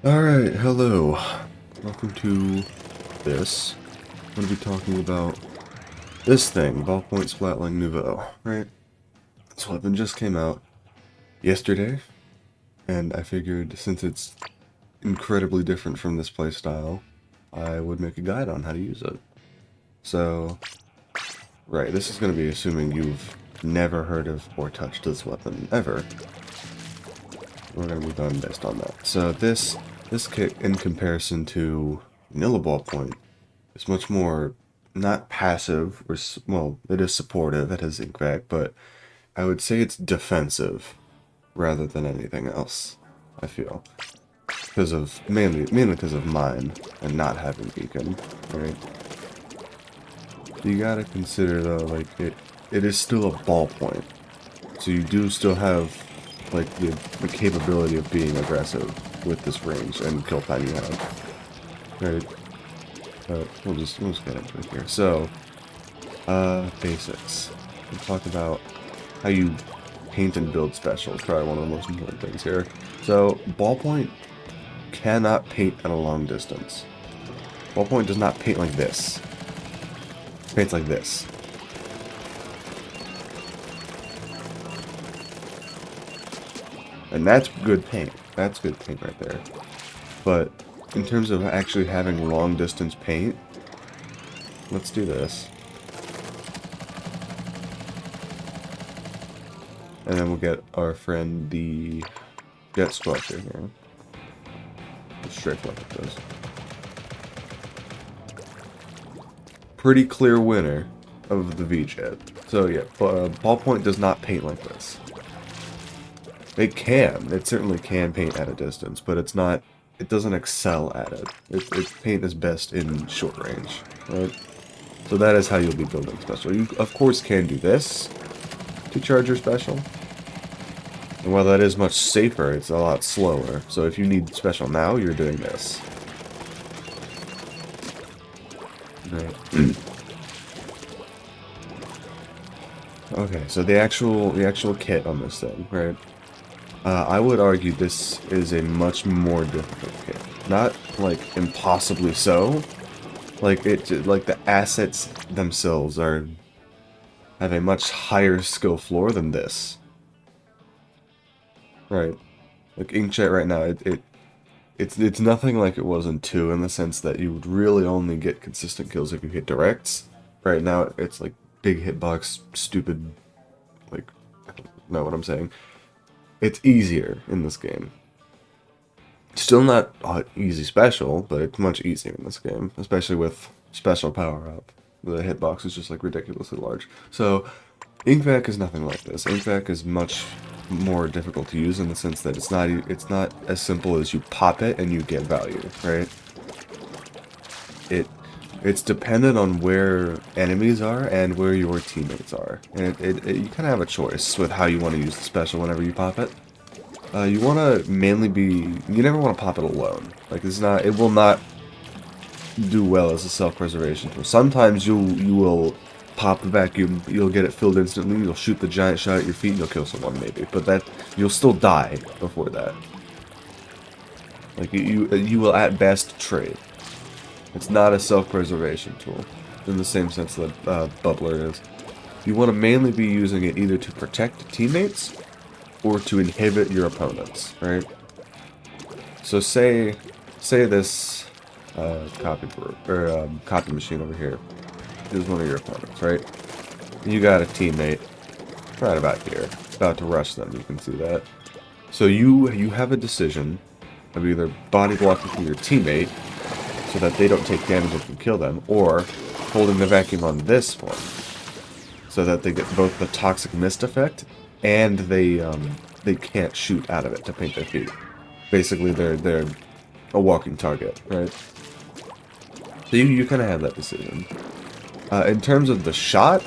Alright, hello. Welcome to this. I'm going to be talking about this thing, Ballpoint Splatling Nouveau, right? This weapon just came out yesterday, and I figured since it's incredibly different from this playstyle, I would make a guide on how to use it. So, right, this is going to be assuming you've never heard of or touched this weapon ever. We're going to be going based on that. So this kit, in comparison to vanilla Ballpoint, is much more not passive, or well, it is supportive. It has ink vac, but I would say it's defensive rather than anything else. I feel because of mainly because of mine and not having beacon, right? You gotta consider though, like it is still a ballpoint, so you do still have like the capability of being aggressive with this range and kill time you have, right? But we'll just get into it here. So, basics. We'll talk about how you paint and build specials. Probably one of the most important things here. So, ballpoint cannot paint at a long distance. Ballpoint does not paint like this. It paints like this. And that's good paint. That's good paint right there. But in terms of actually having long distance paint, let's do this. And then we'll get our friend the Jet Squelcher here. Straight look at this. Pretty clear winner of the V-Jet. So yeah, ballpoint does not paint like this. It can. It certainly can paint at a distance, but it's not. It doesn't excel at it. Its paint is best in short range, right? So that is how you'll be building special. You, of course, can do this to charge your special. And while that is much safer, it's a lot slower. So if you need special now, you're doing this. Right. Okay, so the actual kit on this thing, right? I would argue this is a much more difficult kit. Not like impossibly so. Like the assets themselves have a much higher skill floor than this. Right. Like Inkjet right now, it's nothing like it was in 2 in the sense that you would really only get consistent kills if you hit directs. Right now it's like big hitbox, stupid, like, I don't know what I'm saying. It's easier in this game. Still not easy special, but it's much easier in this game, especially with special power up. The hitbox is just like ridiculously large. So ink vac is nothing like this. Ink vac is much more difficult to use in the sense that it's not as simple as you pop it and you get value, right? It's dependent on where enemies are and where your teammates are, and you kind of have a choice with how you want to use the special whenever you pop it. You want to mainly be. You never want to pop it alone. Like it's not. It will not do well as a self-preservation tool. Sometimes you will pop the vacuum. You'll get it filled instantly. You'll shoot the giant shot at your feet and you'll kill someone maybe. But that you'll still die before that. Like you will at best trade. It's not a self-preservation tool in the same sense that Bubbler is. You want to mainly be using it either to protect teammates or to inhibit your opponents, right? So say this copy machine over here is one of your opponents, right? You got a teammate right about here, about to rush them. You can see that. So you have a decision of either body blocking from your teammate so that they don't take damage and can kill them, or holding the vacuum on this one so that they get both the toxic mist effect and they can't shoot out of it to paint their feet. Basically, they're a walking target, right? So you kind of have that decision. In terms of the shot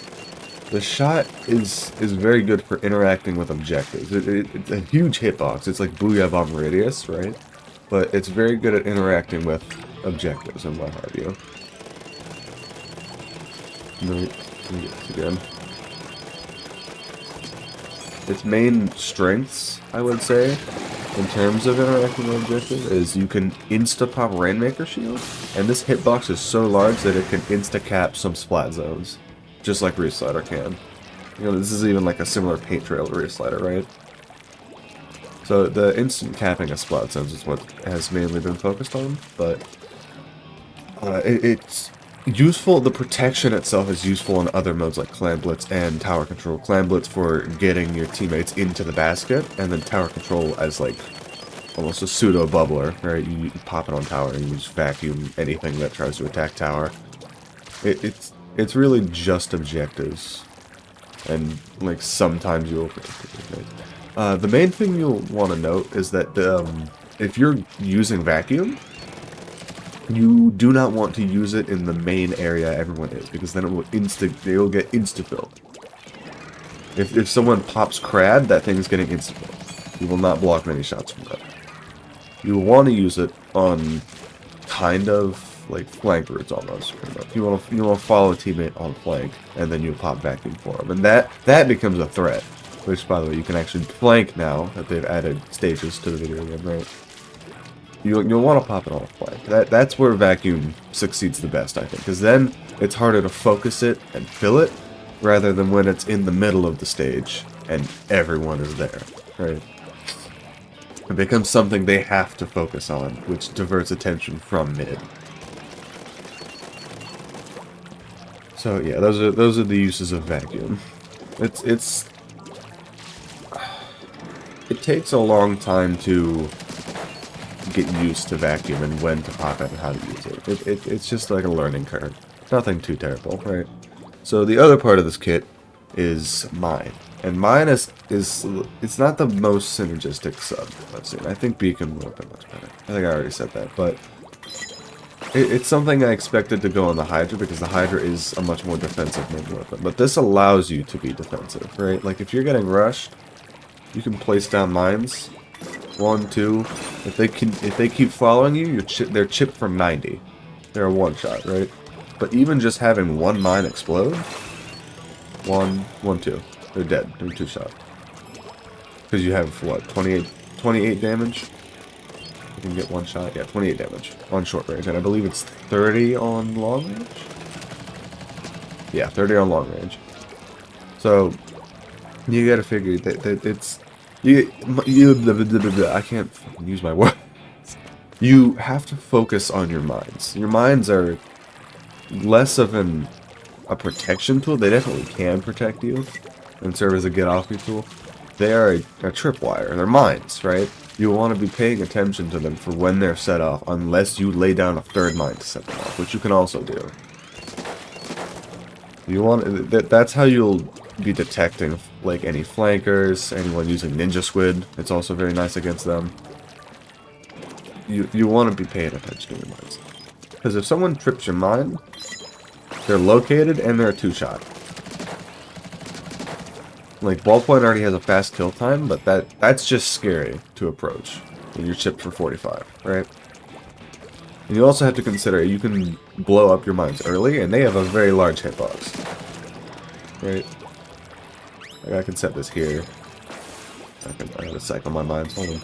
is very good for interacting with objectives. It's a huge hitbox. It's like Booyah Bomb Radius, right? But it's very good at interacting with objectives and what have you. Let me get this again. Its main strengths, I would say, in terms of interacting with objective is you can insta-pop Rainmaker Shield, and this hitbox is so large that it can insta-cap some splat zones, just like Reef Slider can. You know, this is even like a similar paint trail to Reef Slider, right? So the instant capping of splat zones is what has mainly been focused on, but it's useful. The protection itself is useful in other modes like Clan Blitz and Tower Control. Clan Blitz for getting your teammates into the basket, and then Tower Control as like almost a pseudo bubbler, right? You pop it on tower and you just vacuum anything that tries to attack tower. It's really just objectives, and like sometimes you'll protect it. The main thing you'll want to note is that if you're using vacuum, you do not want to use it in the main area everyone is, because then it will they'll get insta-filled. If someone pops crab, that thing's getting insta-filled. You will not block many shots from that. You will want to use it on kind of like flank routes almost. Pretty much. You want to follow a teammate on flank, and then you pop vacuum for them, and that becomes a threat. Which, by the way, you can actually flank now that they've added stages to the video game, right? You'll want to pop it on a flank. That's where vacuum succeeds the best, I think, because then it's harder to focus it and fill it, rather than when it's in the middle of the stage and everyone is there, right? It becomes something they have to focus on, which diverts attention from mid. So yeah, those are the uses of vacuum. It takes a long time to get used to vacuum and when to pop it and how to use it. It's just like a learning curve. Nothing too terrible, right? So the other part of this kit is mine. And mine is it's not the most synergistic sub I've seen. I think Beacon would have been much better. I think I already said that, but it's something I expected to go on the Hydra because the Hydra is a much more defensive main weapon. But this allows you to be defensive, right? Like if you're getting rushed, you can place down mines. 1, 2. If they keep following you, they're chipped from 90. They're a one-shot, right? But even just having one mine explode, 1, 1, 2. They're dead. They're 2-shot. Because you have, what, 28 damage? You can get one shot. Yeah, 28 damage on short range. And I believe it's 30 on long range? Yeah, 30 on long range. So, you gotta figure that it's... I can't use my words. You have to focus on your mines. Your mines are less of a protection tool. They definitely can protect you and serve as a get-off tool. They are a tripwire. They're mines, right? You want to be paying attention to them for when they're set off, unless you lay down a third mine to set them off, which you can also do. You want that's how you'll be detecting like any flankers, anyone using Ninja Squid. It's also very nice against them. You want to be paying attention to your mines, because if someone trips your mine, they're located and they're a 2-shot. Like Ballpoint already has a fast kill time, but that's just scary to approach when you're chipped for 45, right? And you also have to consider you can blow up your mines early, and they have a very large hitbox, right? Like I can set this here. I gotta cycle my mines. Hold on.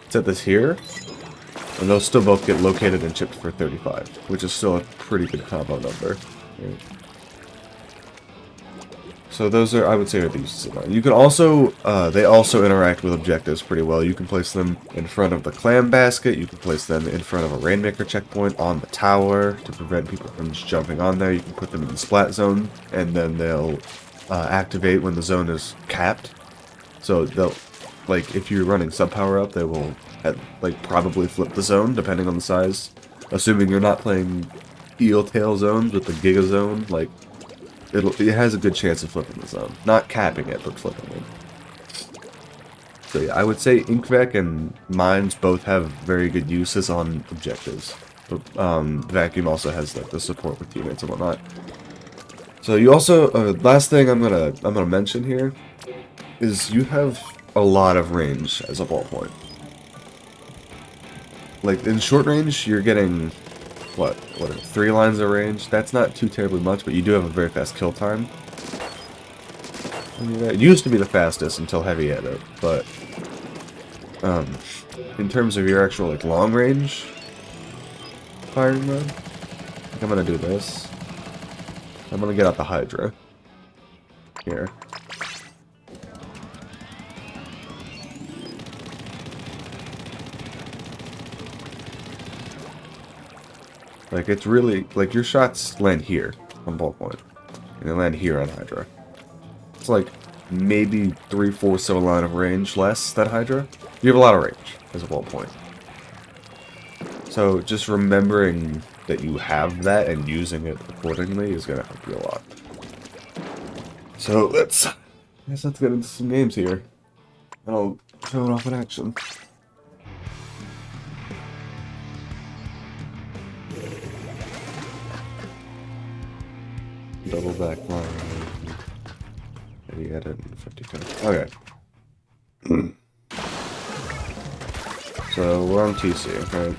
Set this here, and they'll still both get located and chipped for 35, which is still a pretty good combo number. Right? So those are, I would say, are the uses of mine. You can also, they also interact with objectives pretty well. You can place them in front of the clam basket. You can place them in front of a Rainmaker checkpoint on the tower to prevent people from just jumping on there. You can put them in the splat zone, and then they'll activate when the zone is capped. So they'll, like, if you're running sub power up, they will, like, probably flip the zone depending on the size. Assuming you're not playing eel tail zones with the giga zone, like. It has a good chance of flipping the zone. Not capping it, but flipping it. So yeah, I would say Inkvac and Mines both have very good uses on objectives. But Vacuum also has like the support with teammates and whatnot. So you also, last thing I'm gonna mention here is you have a lot of range as a ballpoint. Like in short range, you're getting what 3 lines of range? That's not too terribly much, but you do have a very fast kill time. I mean, it used to be the fastest until Heavy hit it, but Um, in terms of your actual, like, long-range firing mode, I'm gonna do this. I'm gonna get out the Hydra. Here. Like, it's really, like, your shots land here on Ballpoint. And they land here on Hydra. It's like, maybe 3/4 of a line of range less than Hydra. You have a lot of range as a Ballpoint. So, just remembering that you have that and using it accordingly is gonna help you a lot. So, let's get into some games here. And I'll show it off in action. Double back line. Edit and 52. Okay. So we're on TC, right?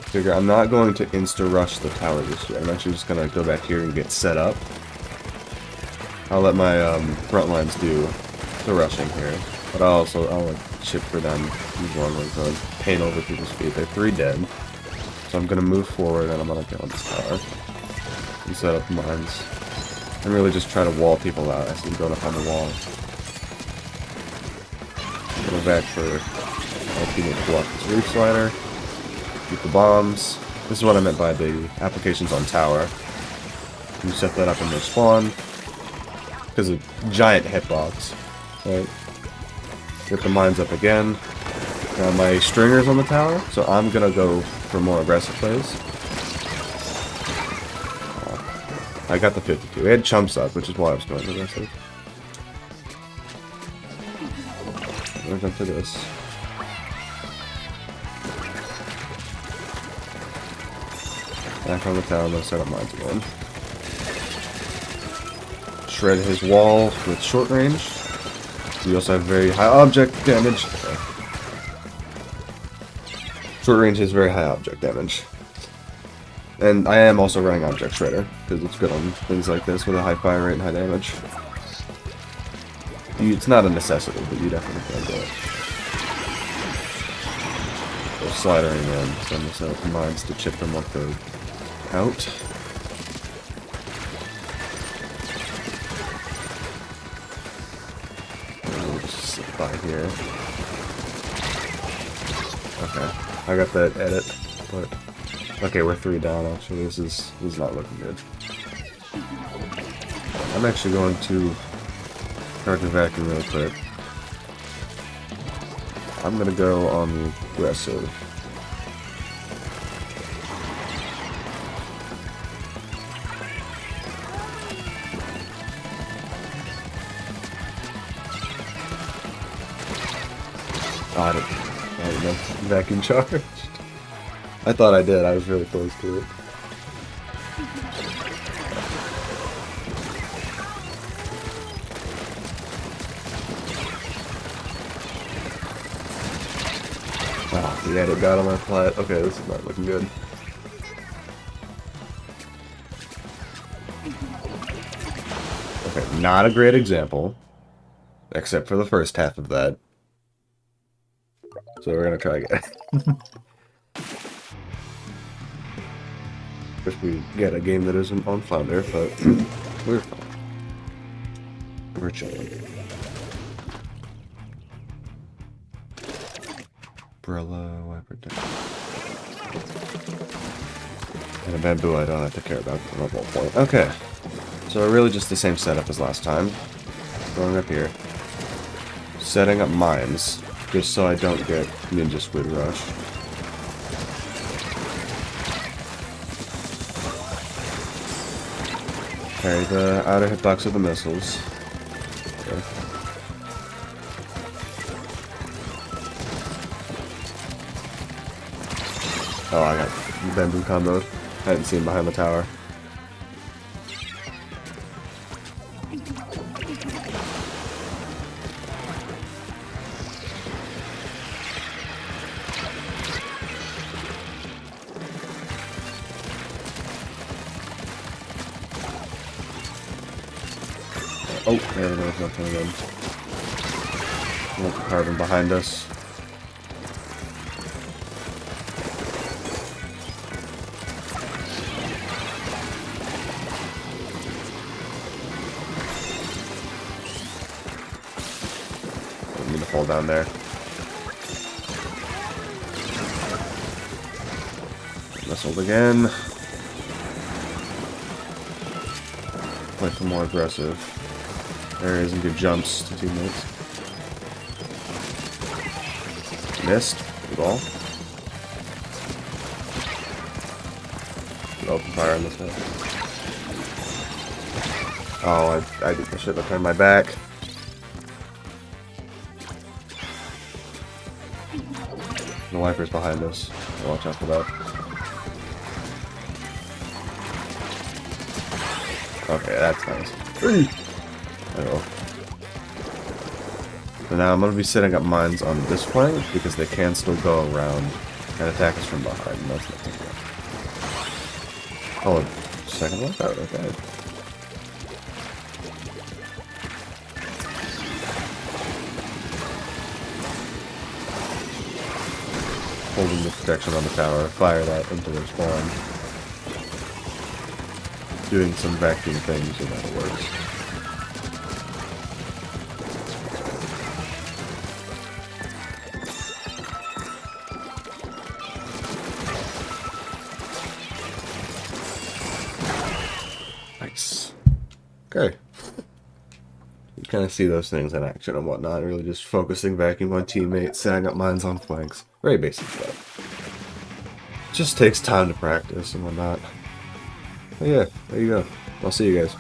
Figure I'm not going to insta rush the tower this year. I'm actually just gonna go back here and get set up. I'll let my front lines do the rushing here, but I'll like chip for them. Use long range on paint over people's feet. They're 3 dead, so I'm gonna move forward and I'm gonna get on this tower and set up mines. And really just try to wall people out as I'm going up on the wall. Go back for teammate to block this roof slider. Keep the bombs. This is what I meant by the applications on tower. You set that up in their spawn. Because of giant hitbox. Right? Get the mines up again. Now my stringer's on the tower, so I'm gonna go for more aggressive plays. I got the 52. It had chumps up, which is why I was going aggressive. I'm gonna jump to this. Back on the tower, I'm gonna set up mines again. Shred his wall with short range. You also have very high object damage. Okay. Short range is very high object damage. And I am also running Object Shredder, because it's good on things like this with a high fire rate and high damage. It's not a necessity, but you definitely can do it. They're slidering in, so I'm going to set up the mines to chip them once they're out. And we'll just sit by here. Okay, I got that edit, but... Okay, we're 3 down, actually. This is not looking good. I'm actually going to start the vacuum real quick. I'm gonna go on the aggressive. Got it. I didn't know. Vacuum charged. I thought I did. I was really close to it. Oh, the edit got on my plat. Okay, this is not looking good. Okay, not a great example. Except for the first half of that. So we're gonna try again. Wish we get a game that isn't on Flounder, but we're fine. We're chilling. Umbrella, wiper down. And a bamboo I don't have to care about from a Ballpoint. Okay. So really just the same setup as last time. Going up here. Setting up mines, just so I don't get Ninja Squid Rush. Carry the outer hitbox of the missiles. Okay. Oh, I got bamboo combo. I hadn't seen behind the tower. Oh, there it goes, nothing again. Carbon behind us. down there. Missiled again. Play for more aggressive areas and good jumps to teammates. Missed. Good ball. Good open fire on this one. Oh, I should have turned my back. The wiper's behind us. Watch out for that. Okay, that's nice. Oh. So now I'm going to be setting up mines on this flank because they can still go around and attack us from behind. That's not too bad. Oh, second lockout, okay. Holding the protection on the tower, fire that into their spawn. Doing some vacuum things so that it works. Nice. Okay. You kind of see those things in action and whatnot, really just focusing vacuum on teammates, setting up mines on flanks. Very basic stuff. Just takes time to practice and whatnot. But yeah, there you go. I'll see you guys.